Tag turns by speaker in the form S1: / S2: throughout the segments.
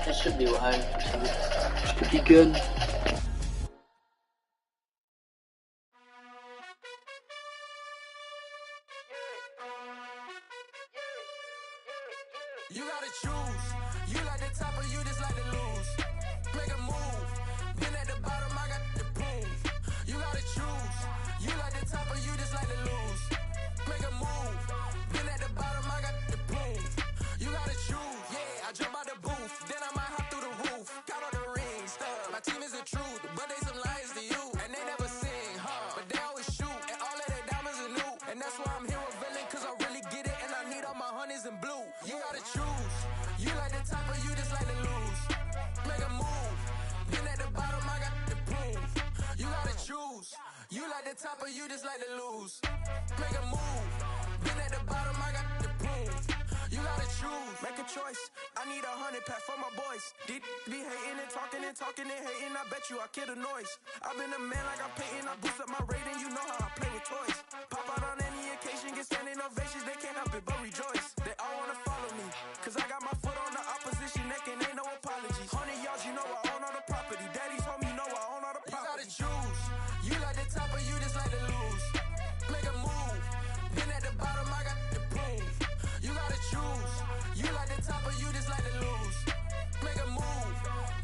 S1: That should be live. Should be good.
S2: You gotta choose. You like the top or you just like to lose. Make a move. Been at the bottom, I got the proof. You gotta choose. You like the top or you just like to lose. Make a move. Been at the bottom, I got the proof. You gotta choose. Yeah, I jump out the booth, then I might hop through the roof. Got all the rings, stuff. My team is the truth, but they some liars to you. And they never sing, but they always shoot. And all of their diamonds are new. And that's why I'm here with villain, cause I really get it. And I need all my honeys in blue. You gotta choose. You like the top or you just like to lose. Make a move. Been at the bottom, I got the proof. You gotta choose. You like the top or you just like to lose. Make a move. Been at the bottom, I got the proof. You gotta choose. Make a choice. I need 100 pack for my boys. Deep be hating and talking and hating. I bet you I kill the noise. I've been a man like I'm painting. I boost up my rating. You know how I play with toys. Pop out on any occasion, get standing ovations. They can't help it but rejoice. They all wanna follow me, cause I got my foot on the opposition neck and ain't no apologies. 100 yards, you know I own all the property. Daddy's home, you know I own all the property. You gotta choose. You like the top or you just like to lose. Make a move. Been at the bottom, I got the proof. You gotta choose. You like the top or you just like to lose. Make a move.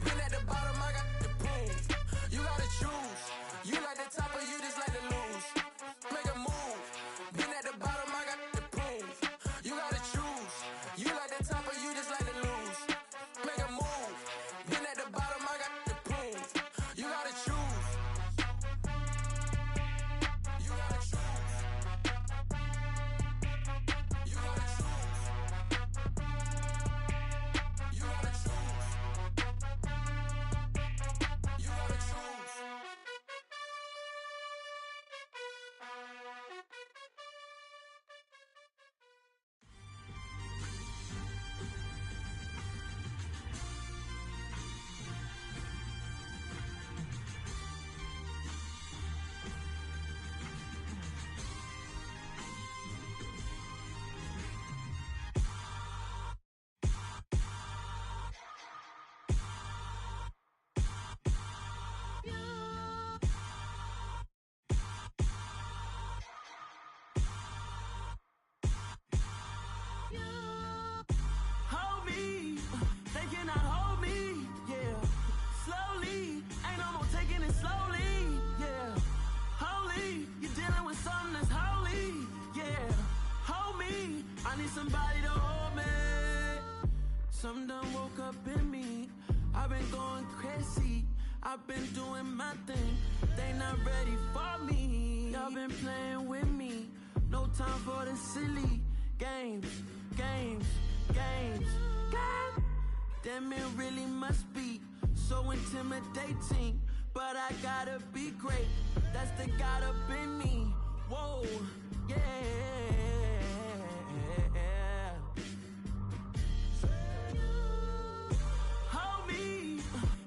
S2: Been at the bottom, I got the proof. You gotta choose. You like the top or you just like to lose. Make a move. Been at the bottom, I got the proof. You gotta choose. You like the top or you just like to lose. Make a move. Been at the bottom, I got the proof. You gotta choose. You gotta choose. You gotta choose. You gotta choose. You gotta choose. Hold me, they cannot hold me, yeah. Slowly, ain't no more taking it slowly, yeah. Holy, you're dealing with something that's holy, yeah. Hold me, I need somebody to hold me. Something done woke up in me. I've been going crazy, I've been doing my thing. They not ready for me. Y'all been playing with me. No time for the silly games, games, games, games. Damn, it really must be so intimidating. But I gotta be great. That's the God up in me. Whoa, yeah. Hold me,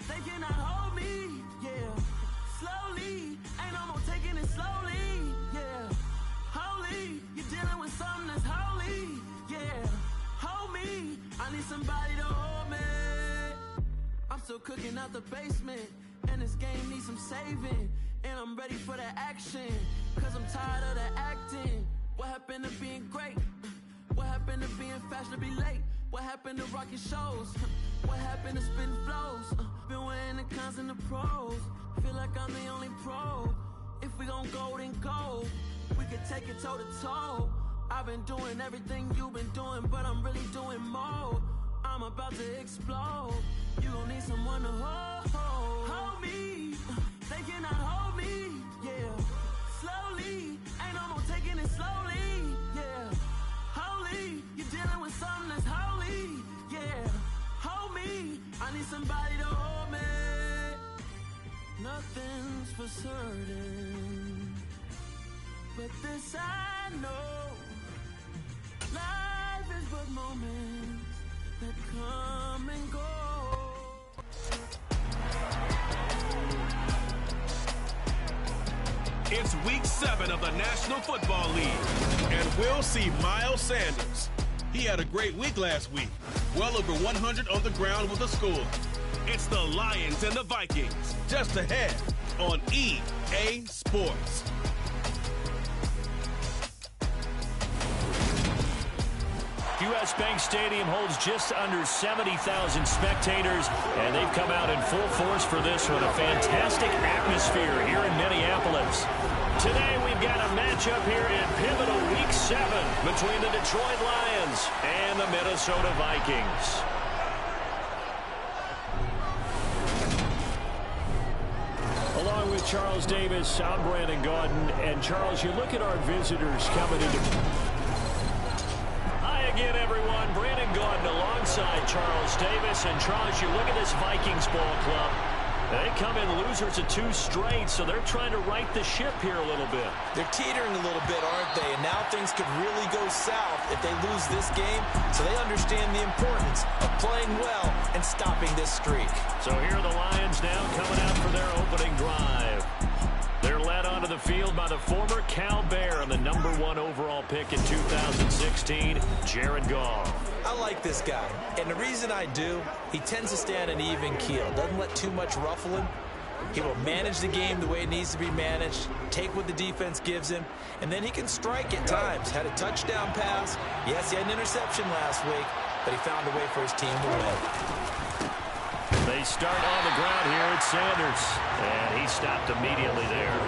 S2: they cannot hold me, yeah. Slowly, ain't no more taking it slowly, yeah. Holy, you're dealing with something that's holy, yeah. Hold me, I need somebody to hold me. I'm still cooking out the basement, and this game needs some saving. And I'm ready for the action, cause I'm tired of the acting. What happened to being great? What happened to being fashionably late? What happened to rocking shows? What happened to spitting flows? Been weighing the cons and the pros. Feel like I'm the only pro. If we gon' go, then go. We could take it toe to toe. I've been doing everything you've been doing, but I'm really doing more. I'm about to explode. You gon' need someone to hold me. They cannot hold me, yeah. Slowly, ain't no more taking it slowly, yeah. Holy, you're dealing with something that's holy, yeah. Hold me, I need somebody to hold me. Nothing's for certain, but this I know. Life is but moments that come and go.
S3: It's week 7 of the National Football League, and we'll see Miles Sanders. He had a great week last week, well over 100 on the ground with a score. It's the Lions and the Vikings, just ahead on EA Sports.
S4: U.S. Bank Stadium holds just under 70,000 spectators, and they've come out in full force for this one. A fantastic atmosphere here in Minneapolis. Today we've got a matchup here in pivotal Week 7 between the Detroit Lions and the Minnesota Vikings. Along with Charles Davis, I'm Brandon Gaudin. And Charles, you look at our visitors coming into... Again, everyone, Brandon Gaudin alongside Charles Davis. And Charles, you look at this Vikings ball club. They come in losers of 2 straight, so they're trying to right the ship here a little bit.
S5: They're teetering a little bit, aren't they? And now things could really go south if they lose this game. So they understand the importance of playing well and stopping this streak.
S4: So here are the Lions now coming out for their opening drive. They're led onto the field by the former Cal Bear and the #1 overall pick in 2016, Jared Goff.
S5: I like this guy, and the reason I do, he tends to stay on an even keel, doesn't let too much ruffle him. He will manage the game the way it needs to be managed, take what the defense gives him, and then he can strike at times. Had a touchdown pass. Yes, he had an interception last week, but he found a way for his team to win.
S4: They start on the ground here at Sanders, and he stopped immediately there.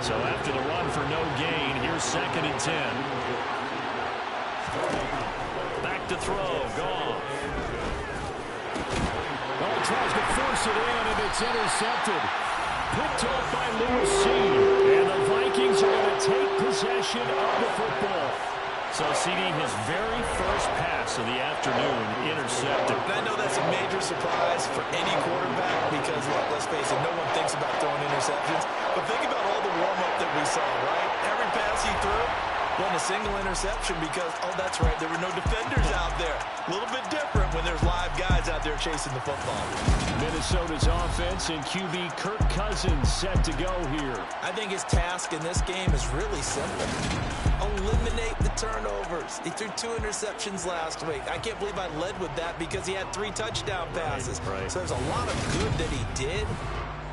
S4: So after the run for no gain, here's 2nd and 10. Back to throw, Goff. Oh, tries to force it in, and it's intercepted. Picked off by Lewis C. And the Vikings are going to take possession of the football. So, CD, his very first pass of the afternoon intercepted.
S5: And I know that's a major surprise for any quarterback because, let's face it, no one thinks about throwing interceptions. But think about all the warm-up that we saw, right? Every pass he threw wasn't a single interception because, oh, that's right, there were no defenders out there. A little bit different when there's live guys out there chasing the football.
S4: Minnesota's offense and QB Kirk Cousins set to go here.
S5: I think his task in this game is really simple. Eliminate the turnovers. He threw 2 interceptions last week. I can't believe I led with that because he had 3 touchdown passes.
S4: Right.
S5: So there's a lot of good that he did,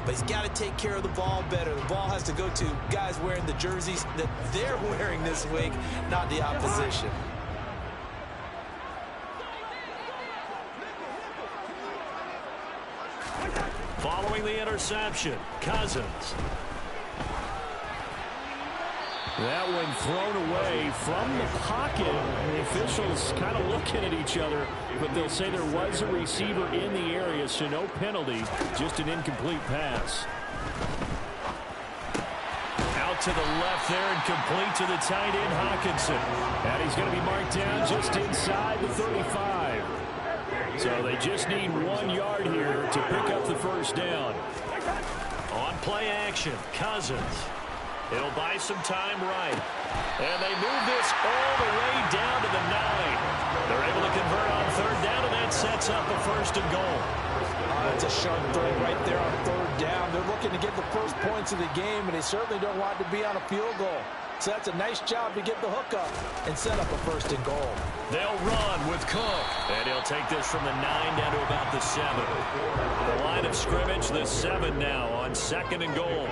S5: but he's got to take care of the ball better. The ball has to go to guys wearing the jerseys that they're wearing this week, not the opposition.
S4: Following the interception, Cousins. That one thrown away from the pocket. The officials kind of looking at each other, but they'll say there was a receiver in the area, so no penalty, just an incomplete pass. Out to the left there and complete to the tight end, Hawkinson. And he's going to be marked down just inside the 35. So they just need 1 yard here to pick up the first down. On play action, Cousins. It'll buy some time right. And they move this all the way down to the 9. They're able to convert on third down, and that sets up a first and goal.
S5: It's a sharp throw right there on third down. They're looking to get the first points of the game, and they certainly don't want to be on a field goal. So that's a nice job to get the hook up and set up a first and goal.
S4: They'll run with Cook, and he'll take this from the 9 down to about the 7. The line of scrimmage, the 7 now on second and goal.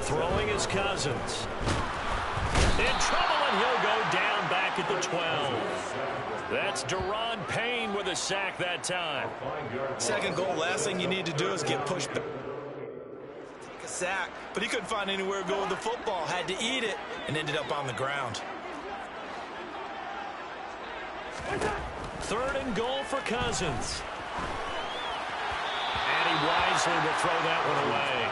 S4: Throwing is Cousins. In trouble, and he'll go down back at the 12. That's Deron Payne with a sack that time.
S5: Second goal, last thing you need to do is get pushed back. Take a sack, but he couldn't find anywhere to go with the football. Had to eat it and ended up on the ground.
S4: Third and goal for Cousins. And he wisely will throw that one away.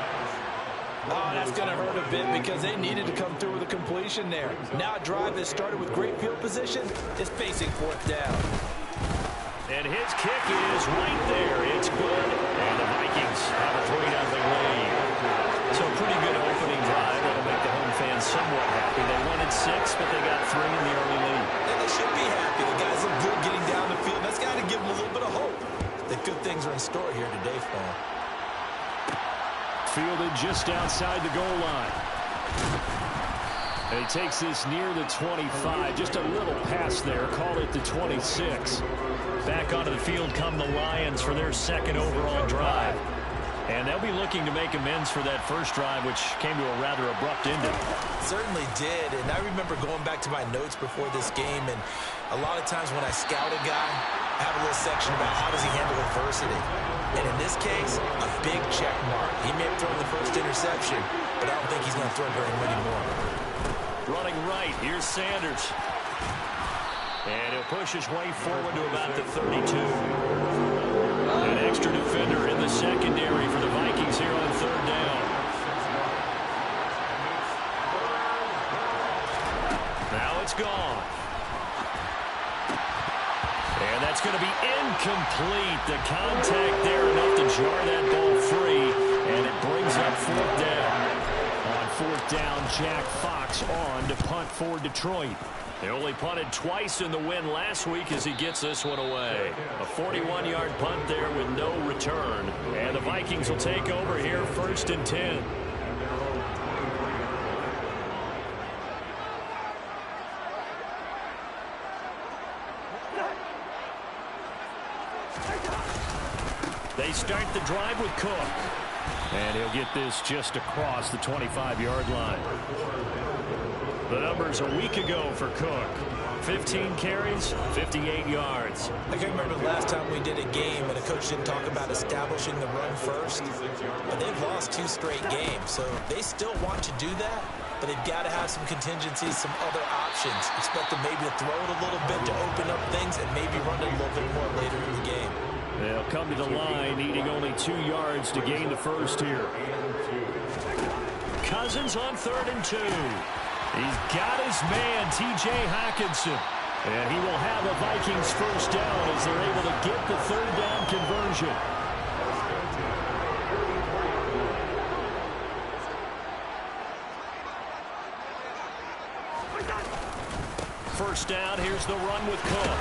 S5: Oh, that's going to hurt a bit because they needed to come through with a completion there. Now a drive that started with great field position is facing fourth down.
S4: And his kick is right there. It's good. And the Vikings have a 3-0 lead. So a pretty good opening drive. That'll make the home fans somewhat happy. They wanted 6, but they got 3 in the early lead.
S5: And they should be happy. The guys look good getting down the field. That's got to give them a little bit of hope that good things are in store here today for them.
S4: Fielded just outside the goal line. And he takes this near the 25. Just a little pass there. Call it the 26. Back onto the field come the Lions for their second overall drive. And they'll be looking to make amends for that first drive, which came to a rather abrupt ending.
S5: Certainly did. And I remember going back to my notes before this game, and a lot of times when I scout a guy, I have a little section about how does he handle adversity. And in this case, a big check mark. He may have thrown the first interception, but I don't think he's going to throw very many more.
S4: Running right, here's Sanders. And he'll push his way forward to about the 32. An extra defender in the secondary for the Vikings here on third down. Now it's gone. And that's going to be incomplete. The contact there enough to jar that ball free. And it brings up fourth down. On fourth down, Jack Fox on to punt for Detroit. They only punted twice in the win last week as he gets this one away. A 41-yard punt there with no return. And the Vikings will take over here first and 10. They start the drive with Cook. And he'll get this just across the 25-yard line. The numbers a week ago for Cook. 15 carries, 58 yards.
S5: I can remember the last time we did a game and a coach didn't talk about establishing the run first. But they've lost 2 straight games, so they still want to do that. But they've got to have some contingencies, some other options. Expect them maybe to throw it a little bit to open up things and maybe run it a little bit more later in the game.
S4: They'll come to the line, needing only 2 yards to gain the first here. Cousins on third and 2. He's got his man, T.J. Hockenson. And he will have a Vikings first down as they're able to get the third down conversion. First down, here's the run with Cook.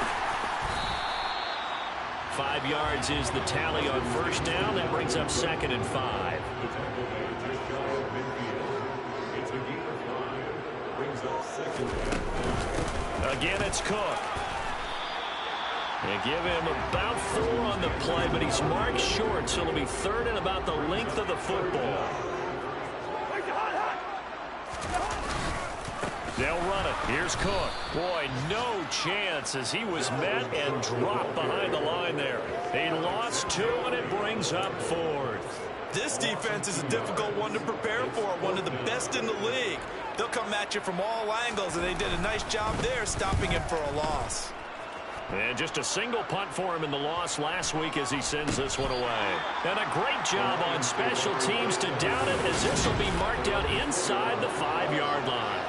S4: 5 yards is the tally on first down. That brings up second and 5. Again, it's Cook. They give him about 4 on the play, but he's marked short, so it'll be third and about the length of the football. They'll run it. Here's Cook. Boy, no chance as he was met and dropped behind the line there. He lost 2, and it brings up fourth.
S5: This defense is a difficult one to prepare for, one of the best in the league. They'll come at you from all angles, and they did a nice job there stopping him for a loss.
S4: And just a single punt for him in the loss last week as he sends this one away. And a great job on special teams to down it as this will be marked out inside the 5-yard line.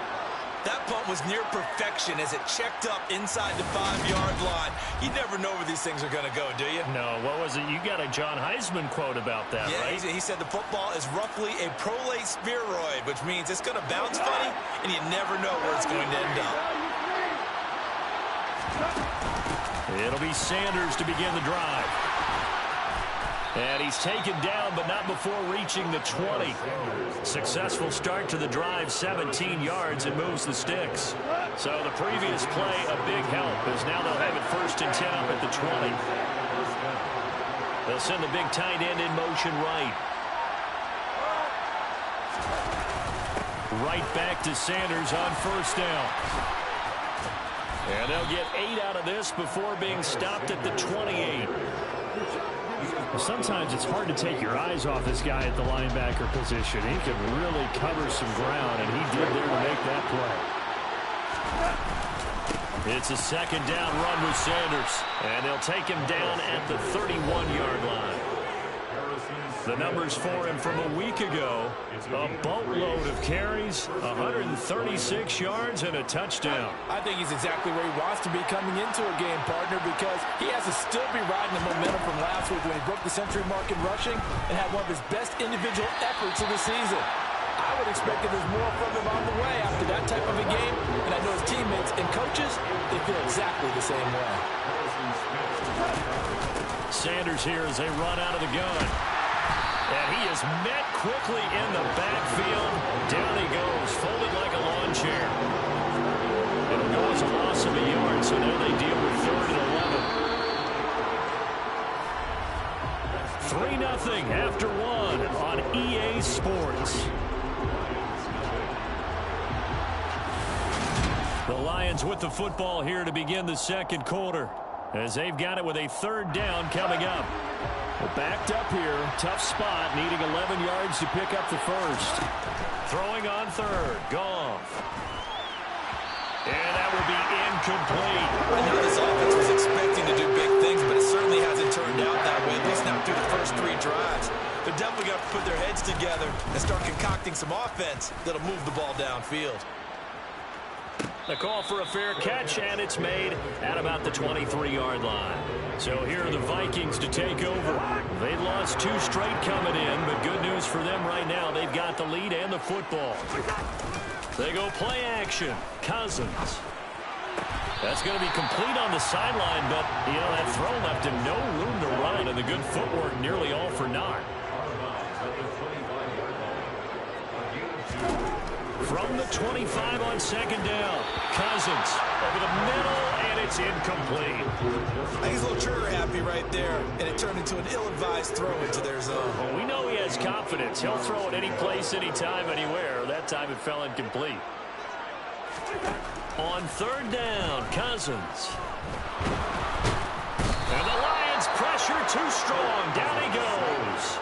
S5: That punt was near perfection as it checked up inside the 5-yard line. You never know where these things are going to go, do you?
S4: No, what was it? You got a John Heisman quote about that,
S5: yeah,
S4: right?
S5: He said the football is roughly a prolate spheroid, which means it's going to bounce funny, and you never know where it's going to end up.
S4: It'll be Sanders to begin the drive. And he's taken down, but not before reaching the 20. Successful start to the drive, 17 yards, and moves the sticks. So the previous play, a big help, as now they'll have it 1st and 10 up at the 20. They'll send the big tight end in motion right. Right back to Sanders on 1st down. And they'll get 8 out of this before being stopped at the 28.
S6: Sometimes it's hard to take your eyes off this guy at the linebacker position. He can really cover some ground, and he did there to make that play.
S4: It's a 2nd down run with Sanders, and they'll take him down at the 31-yard line. The numbers for him from a week ago, a boatload of carries, 136 yards, and a touchdown.
S7: I think he's exactly where he wants to be coming into a game, partner, because he has to still be riding the momentum from last week when he broke the century mark in rushing and had one of his best individual efforts of the season. I would expect that there's more from him on the way after that type of a game, and I know his teammates and coaches, they feel exactly the same way.
S4: Sanders here as they run out of the gun. And he is met quickly in the backfield. Down he goes, folded like a lawn chair. It'll go as a loss of a yard, so now they deal with 3rd and 11. 3-0 after 1 on EA Sports. The Lions with the football here to begin the 2nd quarter, as they've got it with a 3rd down coming up. They're backed up here, tough spot, needing 11 yards to pick up the 1st. Throwing on 3rd, Goff. And that will be incomplete.
S5: I know this offense was expecting to do big things, but it certainly hasn't turned out that way, at least not through the first 3 drives. They're definitely going to put their heads together and start concocting some offense that'll move the ball downfield.
S4: The call for a fair catch, and it's made at about the 23-yard line. So here are the Vikings to take over. They lost 2 straight coming in, but good news for them right now. They've got the lead and the football. They go play action. Cousins. That's going to be complete on the sideline, but, you know, that throw left him no room to run, and the good footwork nearly all for naught. From the 25 on 2nd down, Cousins over the middle, and it's incomplete.
S5: I think he's a little trigger happy right there, and it turned into an ill-advised throw into their zone.
S4: Well, we know he has confidence. He'll throw it any place, anytime, anywhere. That time it fell incomplete. On 3rd down, Cousins. And the Lions pressure too strong. Down he goes.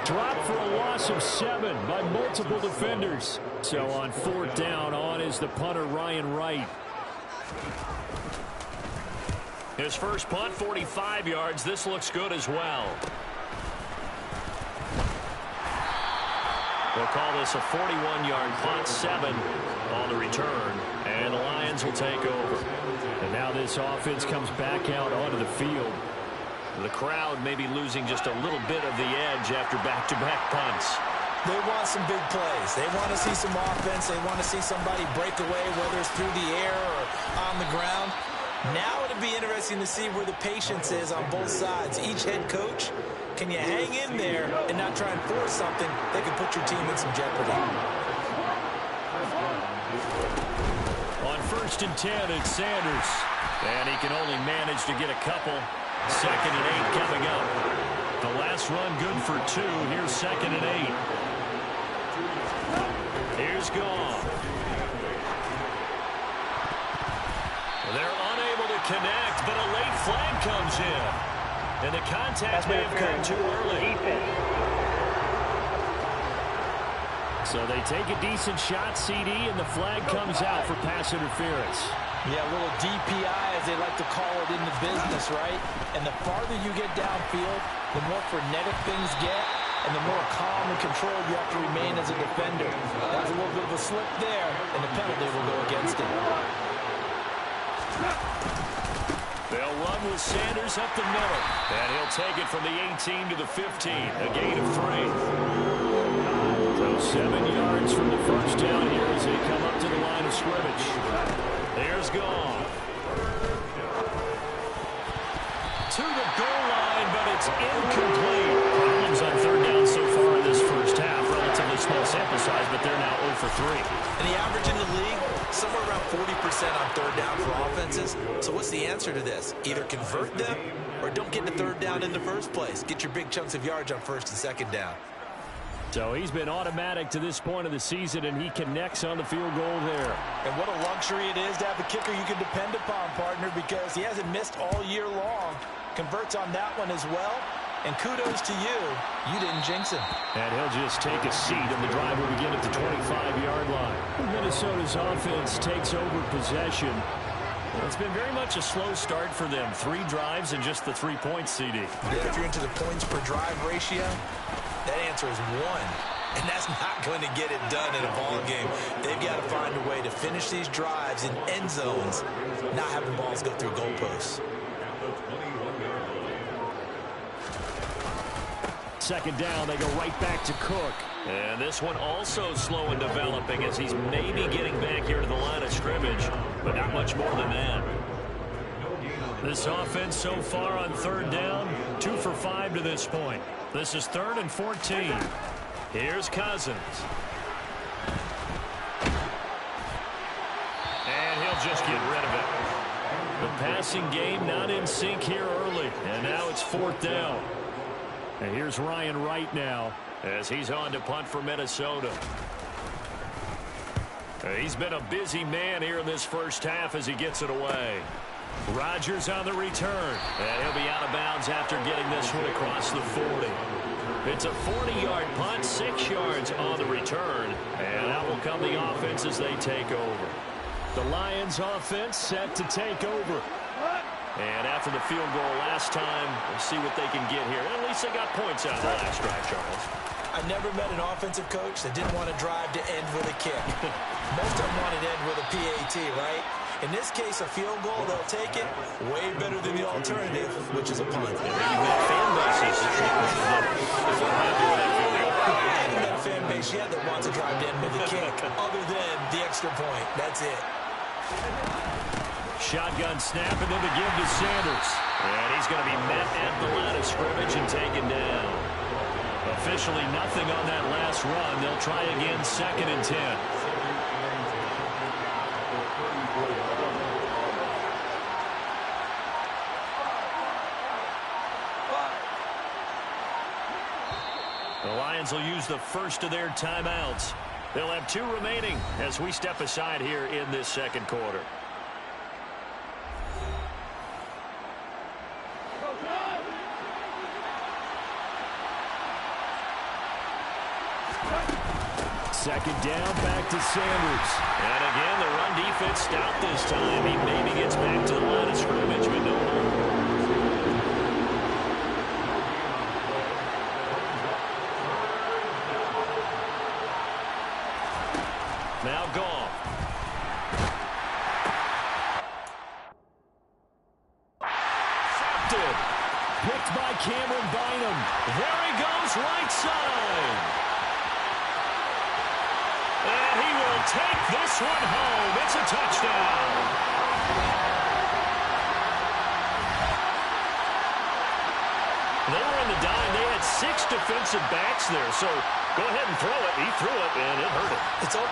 S6: Dropped for a loss of 7 by multiple defenders. So on 4th down, on is the punter, Ryan Wright.
S4: His first punt, 45 yards. This looks good as well. We'll call this a 41-yard punt, 7 on the return. And the Lions will take over.
S6: And now this offense comes back out onto the field.
S4: The crowd may be losing just a little bit of the edge after back-to-back punts.
S5: They want some big plays. They want to see some offense. They want to see somebody break away, whether it's through the air or on the ground. Now it'll be interesting to see where the patience is on both sides. Each head coach, can you hang in there and not try and force something that can put your team in some jeopardy?
S4: On 1st and 10, it's Sanders. And he can only manage to get a couple. 2nd and 8 coming up. The last run good for 2. Here's 2nd and 8. Here's Goff. They're unable to connect, but a late flag comes in. And the contact may have come too early.
S6: So they take a decent shot, CD, and the flag comes out for pass interference.
S7: Yeah, a little DPI, as they like to call it in the business, right? And the farther you get downfield, the more frenetic things get, and the more calm and controlled you have to remain as a defender. That was a little bit of a slip there, and the penalty will go against him.
S6: They'll run with Sanders up the middle, and he'll take it from the 18 to the 15, a gain of 3. So 7 yards from the first down here as they come up to the line of scrimmage. There's Goff. To the goal line, but it's incomplete. Problems on third down so far in this first half. Relatively small sample size, but they're now 0 for 3.
S5: And the average in the league, somewhere around 40% on third down for offenses. So what's the answer to this? Either convert them or don't get the third down in the first place. Get your big chunks of yards on first and second down.
S6: So he's been automatic to this point of the season, and he connects on the field goal there.
S7: And what a luxury it is to have a kicker you can depend upon, partner, because he hasn't missed all year long. Converts on that one as well. And kudos to you. You didn't jinx him.
S6: And he'll just take a seat, and the drive will begin at the 25-yard line. Minnesota's offense takes over possession. It's been very much a slow start for them. 3 drives and just the 3 points, CD.
S5: Yeah, if you're into the points per drive ratio, that answer is 1. And that's not going to get it done in a ball game. They've got to find a way to finish these drives in end zones, not have the balls go through goalposts.
S6: Second down, they go right back to Cook. And this one also slow in developing as he's maybe getting back here to the line of scrimmage, but not much more than that. This offense so far on third down, 2 for 5 to this point. This is 3rd and 14. Here's Cousins. And he'll just get rid of it. The passing game not in sync here early, and now it's 4th down. And here's Ryan Wright now as he's on to punt for Minnesota. He's been a busy man here in this first half as he gets it away. Rodgers on the return, and he'll be out of bounds after getting this one across the 40. It's a 40-yard punt, 6 yards on the return, and out will come the offense as they take over. The Lions offense set to take over. And after the field goal last time, we'll see what they can get here. And at least they got points out of the last drive, Charles.
S7: I've never met an offensive coach that didn't want to drive to end with a kick. Most of them wanted to end with a PAT, right? In this case, a field goal, they'll take it. Way better than the alternative, which is a punt.
S6: And you've got fan bases.
S7: I haven't met a fan base yet that wants to drive to end with a kick, other than the extra point. That's it.
S6: Shotgun snap, and then the give to Sanders. And he's going to be met at the line of scrimmage and taken down. Officially nothing on that last run. They'll try again, 2nd and 10. The Lions will use the first of their timeouts. They'll have 2 remaining as we step aside here in this second quarter. Second down, back to Sanders. And again, the run defense stout this time. He maybe gets back to the line of scrimmage, but no longer. Now Goff. Intercepted. Picked by Cameron Bynum. There he goes, right side. And he will take this one home. It's a touchdown. They were in the dime. They had 6 defensive backs there. So go ahead and throw it. He threw it, and it hurt him.
S7: It's a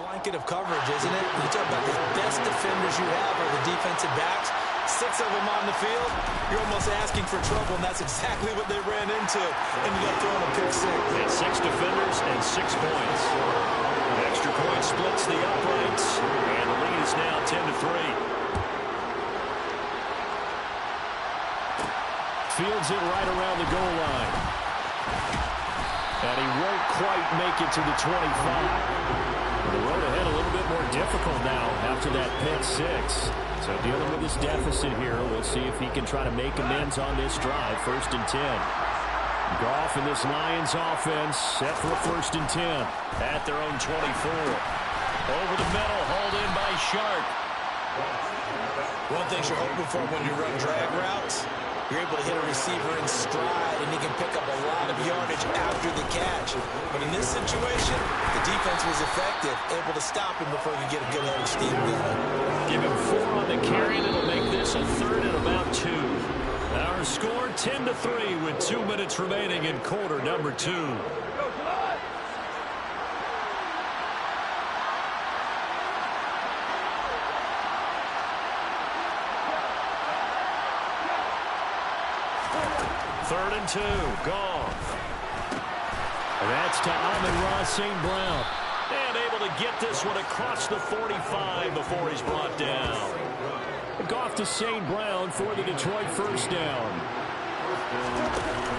S7: blanket of coverage, isn't it? You talk about the best defenders you have are the defensive backs. 6 of them on the field. You're almost asking for trouble, and that's exactly what they ran into. Ended up throwing a pick 6.
S6: And 6 defenders and 6 points. Extra point splits the uprights, and the lead is now 10-3. Fields it right around the goal line. And he won't quite make it to the 25. The road ahead a little bit more difficult now after that pick 6. So dealing with this deficit here, we'll see if he can try to make amends on this drive. 1st and 10. Goff and this Lions offense set for a 1st and 10 at their own 24. Over the middle, hauled in by Shark.
S5: One thing you're hoping for when you run drag routes, you're able to hit a receiver in stride, and he can pick up a lot of yardage after the catch. But in this situation, the defense was effective, able to stop him before he could get a good head of steam going.
S6: Give him 4 on the carry, and it'll make this a 3rd and about 2. Our score 10-3 with 2 minutes remaining in quarter number 2. Third and 2, Goff. That's to Amon-Ra St. Brown. And able to get this one across the 45 before he's brought down. Goff to St. Brown for the Detroit 1st down.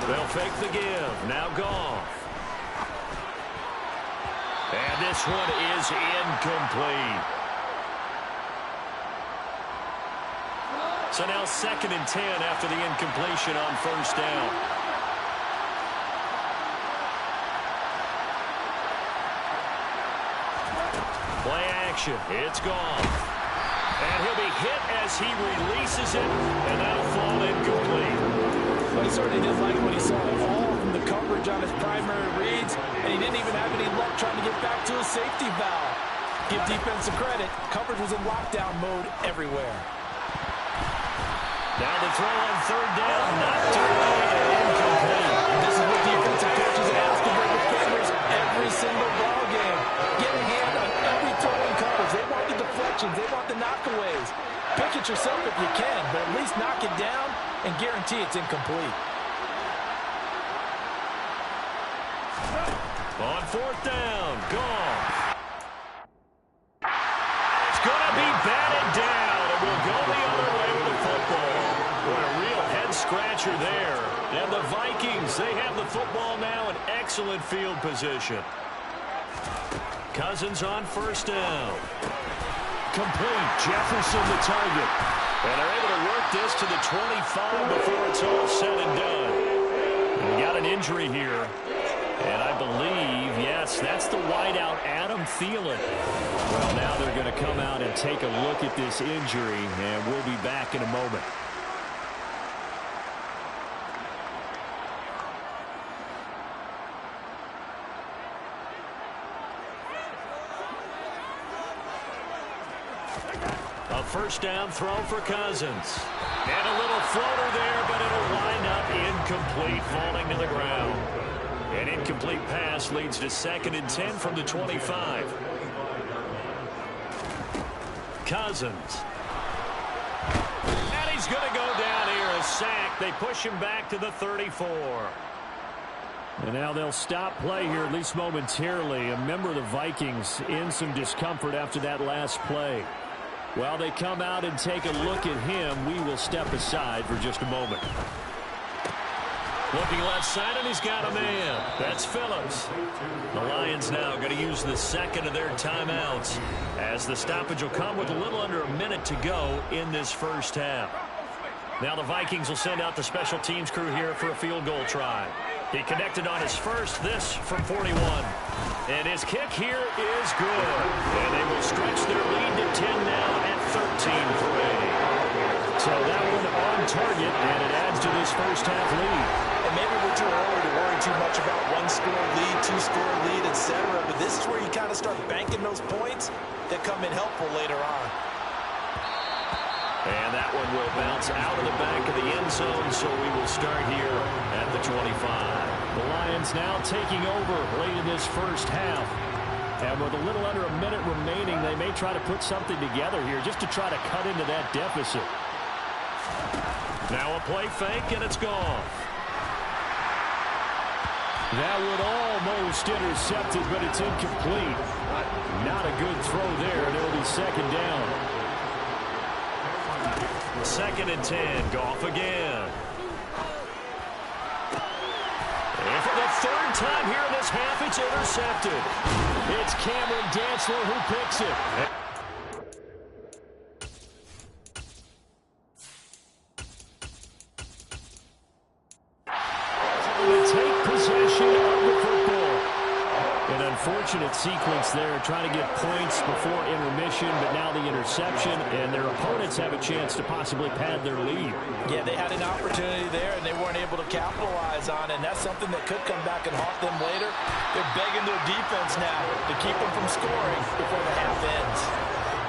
S6: They'll fake the give. Now Goff. And this one is incomplete. So now 2nd and 10 after the incompletion on 1st down. Play action. It's Goff. And he'll be hit as he releases it, and that'll fall incomplete.
S7: But he certainly didn't like what he saw all from the coverage on his primary reads, and he didn't even have any luck trying to get back to his safety valve. Give defense some credit. Coverage was in lockdown mode everywhere.
S6: Now the throw on 3rd down, knocked away and incomplete.
S7: This is what defensive coaches ask of their defenders every single ball game. Get a hand on every throw in coverage. They want the deflections. They want the knockaways. Pick it yourself if you can, but at least knock it down and guarantee it's incomplete.
S6: On 4th down, Goff. It's going to be batted down, and we'll go the other way with the football. What a real head-scratcher there. And the Vikings, they have the football now in excellent field position. Cousins on 1st down. Complete. Jefferson the target. And they're able to work this to the 25 before it's all said and done. And we got an injury here. And I believe, yes, that's the wideout, Adam Thielen. Well, now they're going to come out and take a look at this injury, and we'll be back in a moment. A 1st down throw for Cousins. And a little floater there, but it'll wind up incomplete, falling to the ground. An incomplete pass leads to 2nd and 10 from the 25. Cousins. And he's going to go down here, a sack. They push him back to the 34. And now they'll stop play here, at least momentarily. A member of the Vikings in some discomfort after that last play. While they come out and take a look at him, we will step aside for just a moment. Looking left side, and he's got a man. That's Phillips. The Lions now going to use the 2nd of their timeouts, as the stoppage will come with a little under a minute to go in this 1st half. Now the Vikings will send out the special teams crew here for a field goal try. He connected on his first, this from 41. And his kick here is good. And they will stretch their lead to 10 now at 13-3. So that one on target, and it adds to this 1st half lead.
S5: And maybe we're too early to worry too much about 1-score lead, 2-score lead, etc. But this is where you kind of start banking those points that come in helpful later on.
S6: And that one will bounce out of the back of the end zone, so we will start here at the 25. The Lions now taking over late in this 1st half. And with a little under a minute remaining, they may try to put something together here just to try to cut into that deficit. Now a play fake, and it's gone. That would almost intercept it, but it's incomplete. Not a good throw there, and it'll be 2nd down. 2nd and 10, Goff again. And for the 3rd time here in this half, it's intercepted. It's Cameron Dantzler who picks it. It's
S4: unfortunate sequence there, trying to get points before intermission, but now the interception, and their opponents have a chance to possibly pad their lead.
S7: Yeah, they had an opportunity there, and they weren't able to capitalize on it, and that's something that could come back and haunt them later. They're begging their defense now to keep them from scoring before the half ends.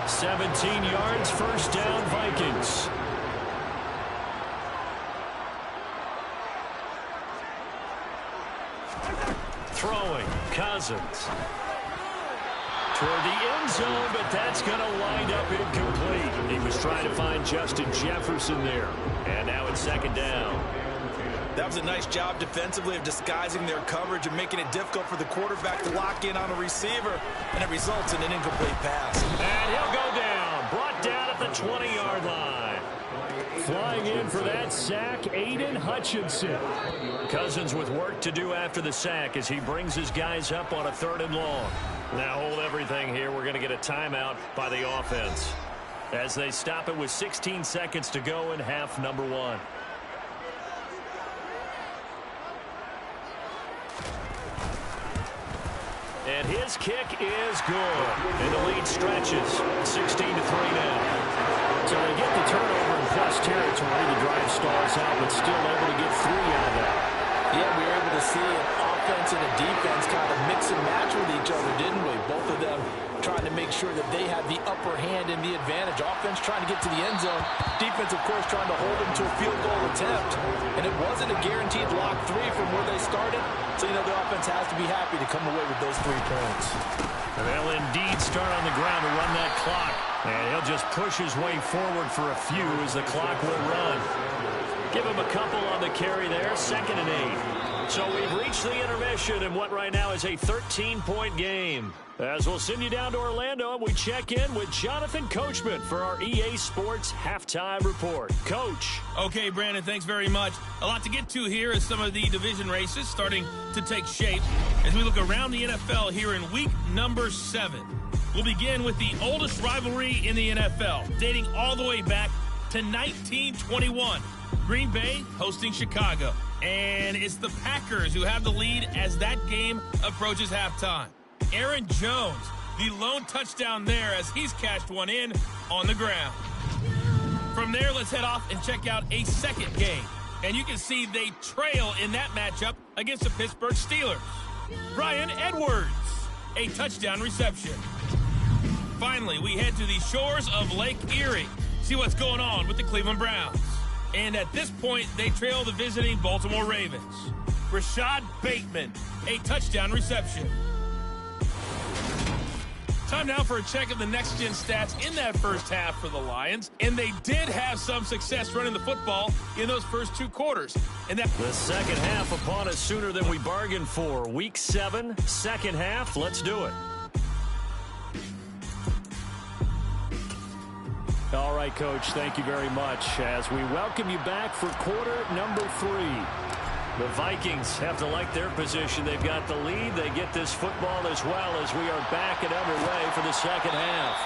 S4: 17 yards, first down, Vikings. Throwing, Cousins. Toward the end zone, but that's going to wind up incomplete. He was trying to find Justin Jefferson there. And now it's second down.
S5: That was a nice job defensively of disguising their coverage and making it difficult for the quarterback to lock in on a receiver, and it results in an incomplete pass.
S4: And he'll go down, brought down at the 20-yard line. Flying in for that sack, Aiden Hutchinson. Cousins with work to do after the sack as he brings his guys up on a 3rd and long. Now hold everything here. We're going to get a timeout by the offense as they stop it with 16 seconds to go in half number 1. And his kick is good. And the lead stretches 16-3 now. So they get the turnover in plus territory. The drive stalls out, but still able to get 3 out of that.
S7: Yeah, we were able to see an offense and a defense kind of mix and match with each other, didn't we? Both of them trying to make sure that they had the upper hand and the advantage. Offense trying to get to the end zone. Defense, of course, trying to hold them to a field goal attempt. And it wasn't a guaranteed lock 3 from where they started. So, you know, the offense has to be happy to come away with those 3 points.
S4: And they'll indeed start on the ground to run that clock. And he'll just push his way forward for a few as the clock will run. Give him a couple on the carry there, 2nd and 8. So we've reached the intermission in what right now is a 13-point game. As we'll send you down to Orlando, and we check in with Jonathan Coachman for our EA Sports Halftime Report. Coach.
S8: Okay, Brandon, thanks very much. A lot to get to here as some of the division races starting to take shape as we look around the NFL here in week number 7. We'll begin with the oldest rivalry in the NFL, dating all the way back to 1921. Green Bay hosting Chicago. And it's the Packers who have the lead as that game approaches halftime. Aaron Jones, the lone touchdown there as he's cashed one in on the ground. From there, let's head off and check out a second game. And you can see they trail in that matchup against the Pittsburgh Steelers. Bryan Edwards, a touchdown reception. Finally, we head to the shores of Lake Erie. See what's going on with the Cleveland Browns. And at this point, they trail the visiting Baltimore Ravens. Rashad Bateman, a touchdown reception. Time now for a check of the next-gen stats in that first half for the Lions. And they did have some success running the football in those first 2 quarters. And that
S4: The second half upon us sooner than we bargained for. Week 7, second half. Let's do it. All right, Coach, thank you very much as we welcome you back for quarter number 3. The Vikings have to like their position. They've got the lead. They get this football as well as we are back and underway for the second half.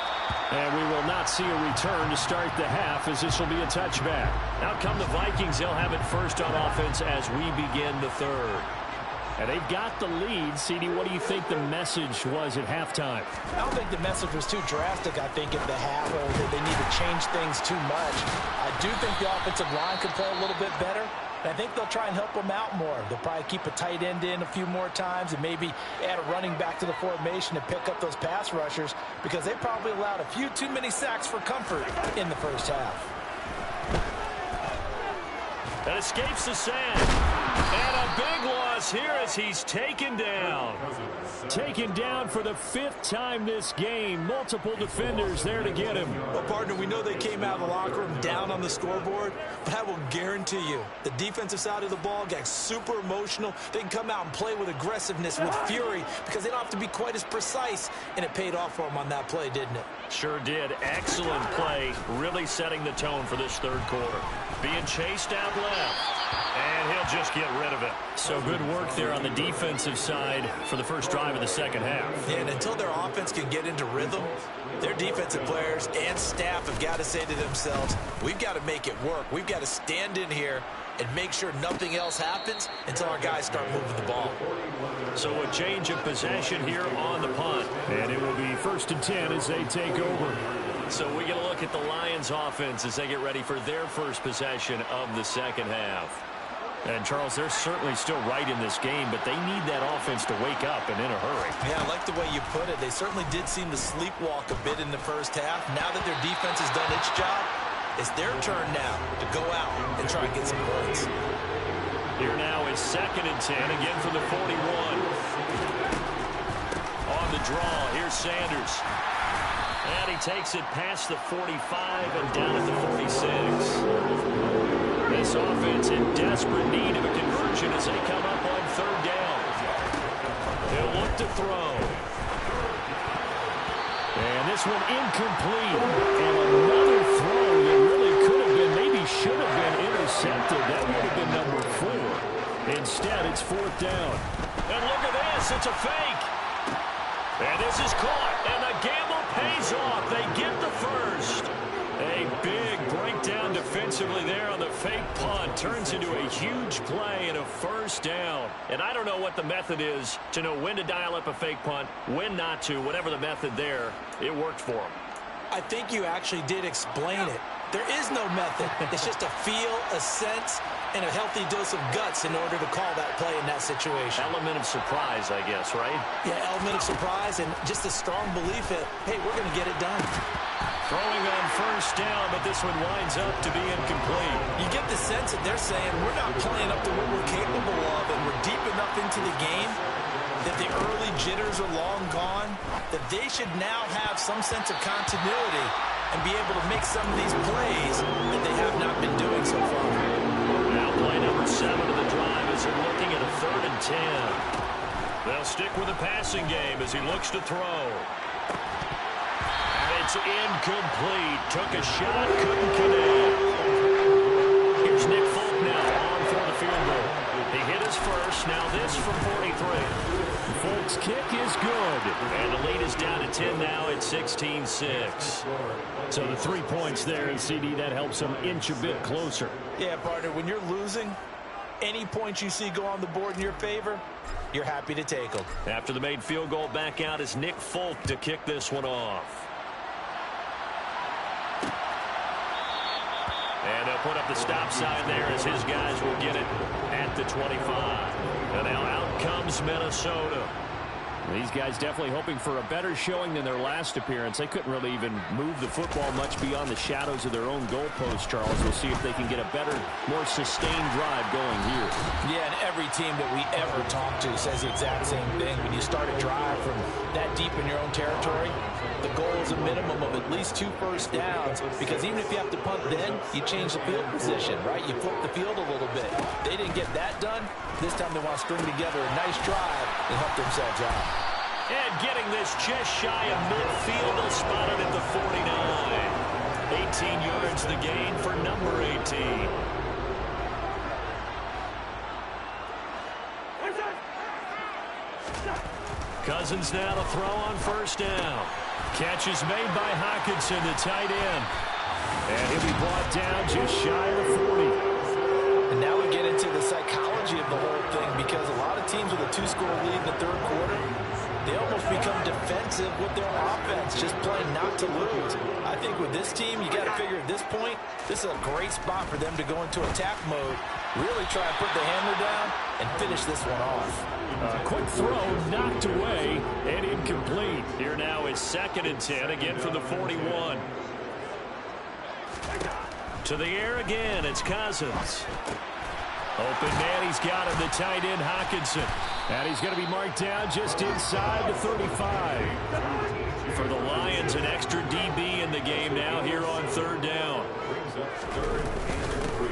S4: And we will not see a return to start the half as this will be a touchback. Out come the Vikings. They'll have it first on offense as we begin the 3rd. And they've got the lead. CD, what do you think the message was at halftime?
S7: I don't think the message was too drastic, I think, at the half, or that they need to change things too much. I do think the offensive line could play a little bit better. And I think they'll try and help them out more. They'll probably keep a tight end in a few more times and maybe add a running back to the formation and pick up those pass rushers because they probably allowed a few too many sacks for comfort in the first half.
S4: That escapes the sand. And a big loss here as he's taken down. Taken down for the 5th time this game. Multiple defenders there to get him.
S5: Well, partner, we know they came out of the locker room down on the scoreboard, but I will guarantee you the defensive side of the ball got super emotional. They can come out and play with aggressiveness, with fury, because they don't have to be quite as precise, and it paid off for them on that play, didn't it?
S4: Sure did. Excellent play, really setting the tone for this 3rd quarter. Being chased out left.
S6: And he'll just get rid of it.
S4: So good work there on the defensive side for the first drive of the second half.
S5: And until their offense can get into rhythm, their defensive players and staff have got to say to themselves, we've got to make it work. We've got to stand in here and make sure nothing else happens until our guys start moving the ball.
S6: So a change of possession here on the punt.
S4: And it will be 1st and 10 as they take over.
S6: So we get a look at the Lions offense as they get ready for their first possession of the second half.
S4: And, Charles, they're certainly still right in this game, but they need that offense to wake up and in a hurry.
S5: Yeah, I like the way you put it. They certainly did seem to sleepwalk a bit in the first half. Now that their defense has done its job, it's their turn now to go out and try and get some points.
S6: Here now is 2nd and 10, again from the 41. On the draw, here's Sanders. And he takes it past the 45 and down at the 46. This offense in desperate need of a conversion as they come up on 3rd down. He'll look to throw.
S4: And this one incomplete. And another throw that really could have been, maybe should have been intercepted. That would have been number 4. Instead, it's 4th down.
S6: And look at this. It's a fake. And this is caught. And the gamble pays off. They get the first. A big breakdown defensively there on the fake punt. Turns into a huge play and a 1st down. And I don't know what the method is to know when to dial up a fake punt, when not to. Whatever the method there, it worked for them.
S5: I think you actually did explain it. There is no method. It's just a feel, a sense, and a healthy dose of guts in order to call that play in that situation.
S6: Element of surprise, I guess, right?
S5: Yeah, element of surprise and just a strong belief that, hey, we're going to get it done.
S6: Throwing on 1st down, but this one winds up to be incomplete.
S5: You get the sense that they're saying we're not playing up to what we're capable of, and we're deep enough into the game that the early jitters are long gone, that they should now have some sense of continuity and be able to make some of these plays that they have not been doing so far.
S6: Now play number 7 of the drive as they're looking at a 3rd and 10. They'll stick with the passing game as he looks to throw. It's incomplete. Took a shot, couldn't connect. Here's Nick Folk now on for the field goal. He hit his first. Now this from 43.
S4: Folk's kick is good.
S6: And the lead is down to 10 now at 16-6.
S4: So the 3 points there, and CD, that helps them inch a bit closer.
S5: Yeah, partner, when you're losing, any points you see go on the board in your favor, you're happy to take them.
S6: After the made field goal, back out is Nick Folk to kick this one off. And they'll put up the stop sign there as his guys will get it at the 25. And now out comes Minnesota.
S4: These guys definitely hoping for a better showing than their last appearance. They couldn't really even move the football much beyond the shadows of their own goalpost, Charles. We'll see if they can get a better, more sustained drive going here.
S5: Yeah, and every team that we ever talk to says the exact same thing. When you start a drive from that deep in your own territory, the goal is a minimum of at least 2 first downs, because even if you have to punt then, you change the field position, right? You flip the field a little bit. They didn't get that done. This time they want to string together a nice drive and help themselves out.
S6: And getting this just shy of midfield, they'll spot it at the 49. 18 yards the gain for number 18. Cousins now to throw on 1st down. Catch is made by Hockenson, the tight end.
S4: And he'll be brought down just shy of the 40.
S5: And now we get into the psychology of the whole thing, because a lot of teams with a 2-score lead in the 3rd quarter, they almost become defensive with their offense, just playing not to lose. I think with this team, you got to figure at this point, this is a great spot for them to go into attack mode, really try and put the hammer down and finish this one off.
S4: A quick throw knocked away and incomplete.
S6: Here now is 2nd and 10, again from the 41. To the air again, it's Cousins. Open man, he's got him, the tight end Hockenson.
S4: And he's going to be marked down just inside the 35.
S6: For the Lions, an extra DB in the game now here on 3rd down.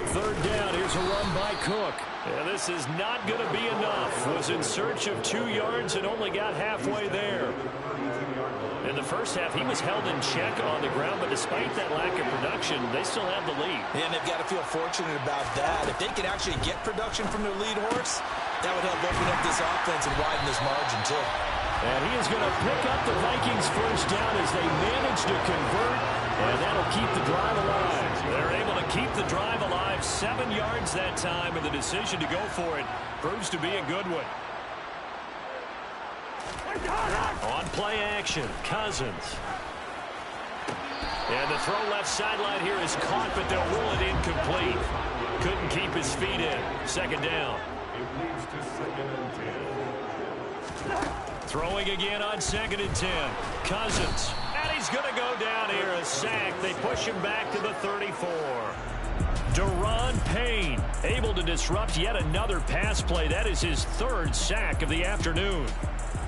S4: 3rd down, here's a run by Cook.
S6: And this is not going to be enough. Was in search of 2 yards and only got halfway there. In the first half, he was held in check on the ground, but despite that lack of production, they still have the lead.
S5: And they've got to feel fortunate about that. If they can actually get production from their lead horse, that would help open up this offense and widen this margin, too.
S6: And he is going to pick up the Vikings first down as they manage to convert, and that'll keep the drive alive. They're able to keep the drive alive, 7 yards that time, and the decision to go for it proves to be a good one. On play action, Cousins. And the throw left sideline here is caught, but they'll rule it incomplete. Couldn't keep his feet in. Second down. Throwing again on 2nd and 10. Cousins. And he's going to go down here. A sack. They push him back to the 34. Deron Payne able to disrupt yet another pass play. That is his 3rd sack of the afternoon.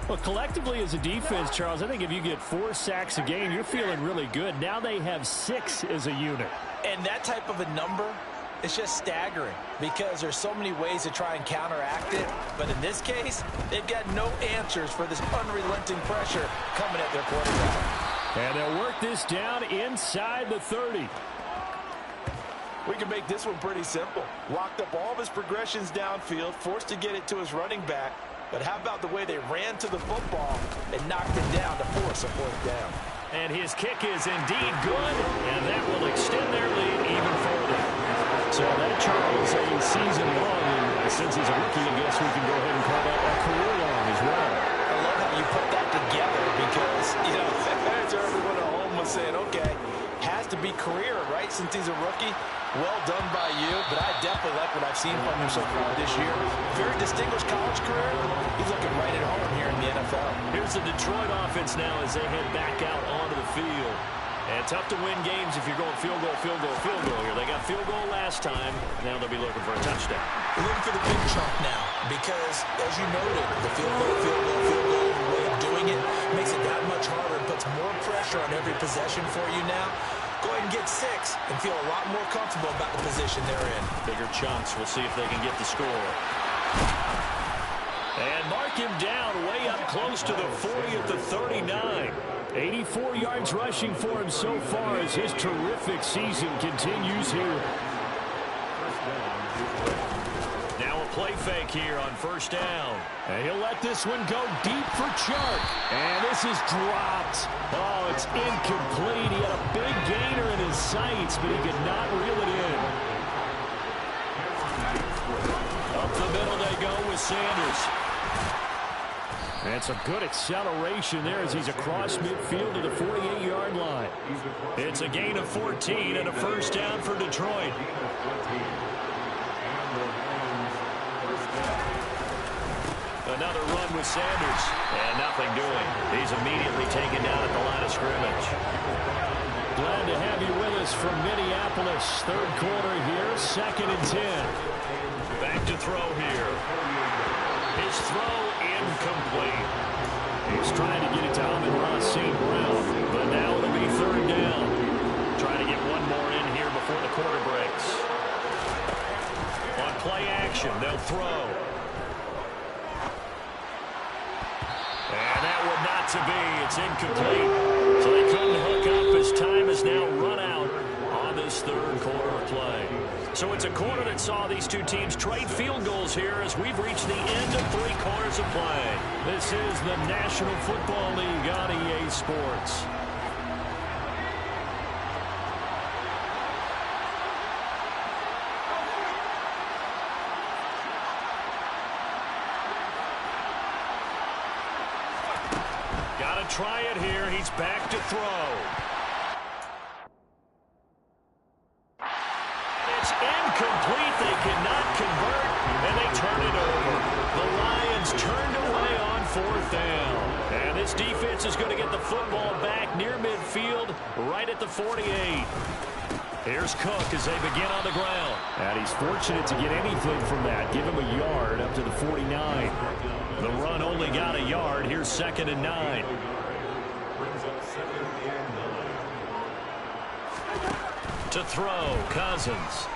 S4: Well, collectively as a defense, Charles, I think if you get 4 sacks a game, you're feeling really good. Now they have 6 as a unit.
S5: And that type of a number, it's just staggering because there's so many ways to try and counteract it. But in this case, they've got no answers for this unrelenting pressure coming at their quarterback.
S4: And they'll work this down inside the 30.
S7: We can make this one pretty simple. Locked up all of his progressions downfield, forced to get it to his running back. But how about the way they ran to the football and knocked it down to force a 4th down?
S6: And his kick is indeed good, and that will extend their lead even further.
S4: So that, Charles, a season long, and since he's a rookie, I guess we can go ahead and call that a career long as well.
S5: I love how you put that together because, you know, as everyone at home was saying, okay, has to be career, right, since he's a rookie. Well done by you, but I definitely like what I've seen from him so far this year. Very distinguished college career. He's looking right at home here in the NFL.
S6: Here's the Detroit offense now as they head back out onto the field. And tough to win games if you're going field goal, field goal, field goal here. They got field goal last time. Now they'll be looking for a touchdown.
S5: We're looking for the big chunk now because, as you noted, the field goal, field goal, field goal way of doing it makes it that much harder and puts more pressure on every possession for you now. Go ahead and get 6 and feel a lot more comfortable about the position they're in.
S6: Bigger chunks. We'll see if they can get the score. And mark him down way up close to the 40 at the 39.
S4: 84 yards rushing for him so far as his terrific season continues here.
S6: Now a play fake here on 1st down.
S4: And he'll let this one go deep for Chark. And this is dropped. Oh, it's incomplete. He had a big gainer in his sights, but he could not reel it in.
S6: Up the middle they go with Sanders.
S4: And it's a good acceleration there as he's across midfield to the 48-yard line.
S6: It's a gain of 14 and a 1st down for Detroit. Another run with Sanders. And nothing doing. He's immediately taken down at the line of scrimmage.
S4: Glad to have you with us from Minneapolis. 3rd quarter here, 2nd and 10.
S6: Back to throw here. His throw incomplete. He's trying to get it to Amon-Ra St. Brown, but now it'll be 3rd down. Trying to get one more in here before the quarter breaks. On play action, they'll throw. And that would not to be. It's incomplete. So they couldn't hook up as time has now run out on this 3rd quarter of play. So it's a quarter that saw these two teams trade field goals here as we've reached the end of 3 quarters of play. This is the National Football League on EA Sports. Got to try it here. He's back to throw. It's incomplete. They cannot convert, and they turn it over. The Lions turned away on 4th down. And this defense is going to get the football back near midfield, right at the 48. Here's Cook as they begin on the ground.
S4: And he's fortunate to get anything from that. Give him a yard up to the 49.
S6: The run only got a yard. Here's 2nd and 9. To throw, Cousins.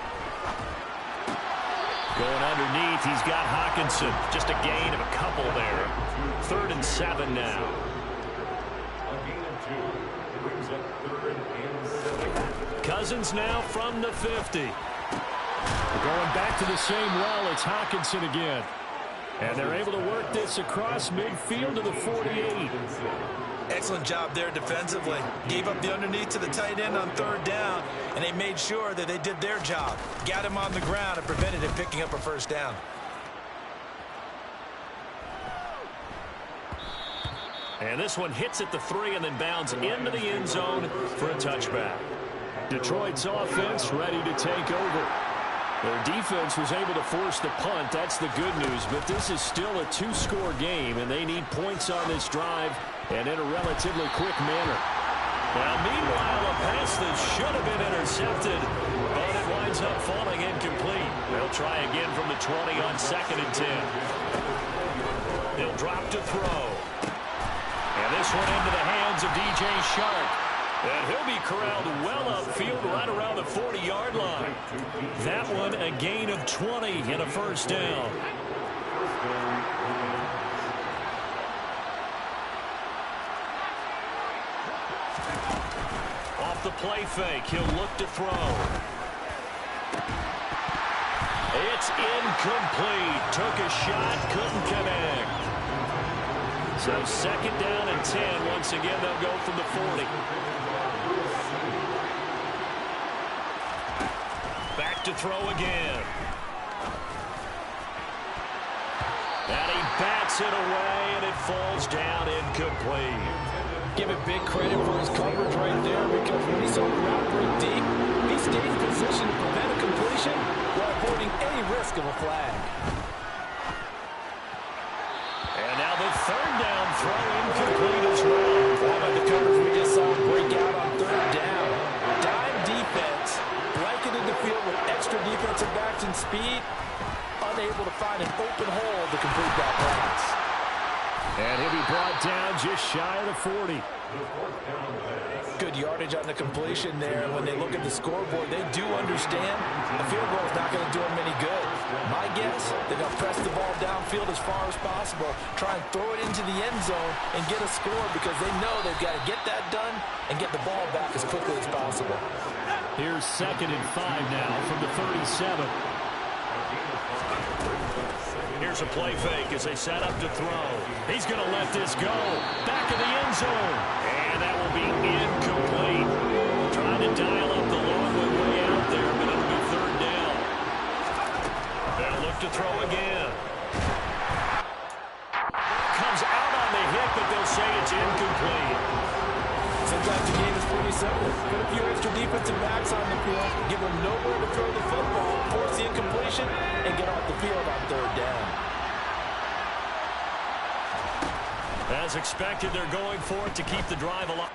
S6: Going underneath, he's got Hawkinson. Just a gain of a couple there. 3rd and 7 now. Cousins now from the 50.
S4: Going back to the same well, it's Hawkinson again. And they're able to work this across midfield to the 48.
S5: Excellent job there defensively. Gave up the underneath to the tight end on 3rd down, and they made sure that they did their job. Got him on the ground and prevented him picking up a 1st down.
S6: And this one hits at the 3 and then bounds into the end zone for a touchback.
S4: Detroit's offense ready to take over. Their defense was able to force the punt. That's the good news. But this is still a 2-score game, and they need points on this drive and in a relatively quick manner.
S6: Now, meanwhile, a pass that should have been intercepted, but it winds up falling incomplete. They'll try again from the 20 on 2nd and 10. They'll drop to throw. And this one into the hands of DJ Shark. And he'll be corralled well upfield right around the 40-yard line. That one a gain of 20 and a 1st down. Off the play fake, he'll look to throw. It's incomplete. Took a shot, couldn't connect. So 2nd down and 10. Once again, they'll go from the 40. Back to throw again. And he bats it away, and it falls down incomplete.
S7: Give it big credit for his coverage right there, because when he saw the route break deep, he stayed in position to prevent a completion while avoiding any risk of a flag.
S6: And now the 3rd down throw incomplete as well.
S7: How about the coverage we just saw break out on 3rd down? Dime defense, blanketed the field with extra defensive backs and speed, unable to find an open hole to complete that pass.
S4: And he'll be brought down just shy of the 40.
S5: Good yardage on the completion there. When they look at the scoreboard, they do understand a field goal is not going to do them any good. My guess, they're going to press the ball downfield as far as possible, try and throw it into the end zone and get a score, because they know they've got to get that done and get the ball back as quickly as possible.
S4: Here's 2nd and 5 now from the 37.
S6: Here's a play fake as they set up to throw. He's going to let this go. Back of the end zone. And that will be incomplete. Trying to dial up the long way out there, but it'll be 3rd down. They'll look to throw again. Comes out on the hit, but they'll say it's incomplete.
S7: Sometimes the game is pretty simple. Put a few extra defensive backs on the field, give them nowhere to throw the football, force the incompletion, and get off the field on 3rd down.
S6: As expected, they're going for it to keep the drive alive.